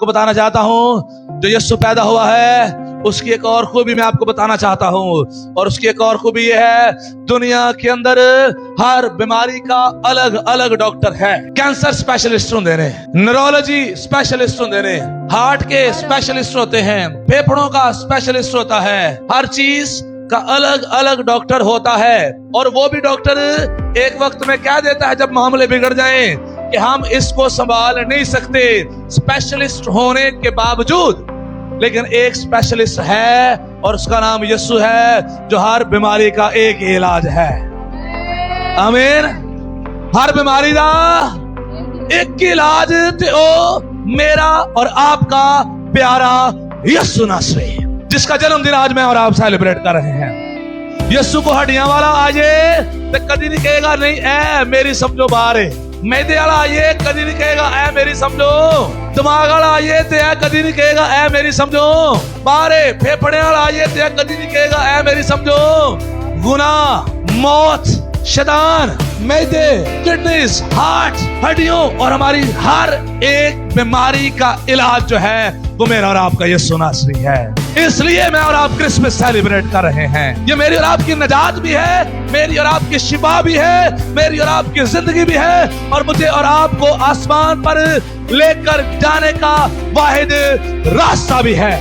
को बताना चाहता हूँ जो यीशु पैदा हुआ है उसकी एक और खूबी मैं आपको बताना चाहता हूँ, और उसकी एक और खूबी ये है, दुनिया के अंदर हर बीमारी का अलग अलग डॉक्टर है। कैंसर स्पेशलिस्ट होते हैं, न्यूरोलॉजी स्पेशलिस्ट होते हैं, हार्ट के स्पेशलिस्ट होते हैं, फेफड़ों का स्पेशलिस्ट होता है, हर चीज का अलग अलग डॉक्टर होता है। और वो भी डॉक्टर एक वक्त में क्या देता है जब मामले बिगड़ जाएं कि हम इसको संभाल नहीं सकते, स्पेशलिस्ट होने के बावजूद, लेकिन एक स्पेशलिस्ट है और उसका नाम यीशु है जो हर बीमारी का एक इलाज है। आमीन। हर बीमारी का एक इलाज ते ओ मेरा और आपका प्यारा यीशु नासरी, जिसका जन्मदिन आज मैं और आप सेलिब्रेट कर रहे हैं। यीशु को हड्डियां वाला आजे तो कभी नहीं कहेगा नहीं ऐ मेरी समझो बाहर है, मैदे वाला आइए कभी नहीं कहेगा ऐ मेरी समझो, दिमाग वाला आइए तो ऐ कभी नहीं कहेगा ऐ मेरी समझो, बारे फेफड़े वाला आइए तो ऐ कभी नहीं कहेगा ऐ मेरी समझो। गुनाह, मौत, शैतान, मैदे, किडनीज, हार्ट, हड्डियों और हमारी हर एक बीमारी का इलाज जो है वो मेरा और आपका यीशु नासरी है। इसलिए मैं और आप क्रिसमस सेलिब्रेट कर रहे हैं। ये मेरी और आपकी नजात भी है, मेरी और आपकी शिफा भी है, मेरी और आपकी जिंदगी भी है, और मुझे और आपको आसमान पर लेकर जाने का वाहिद रास्ता भी है।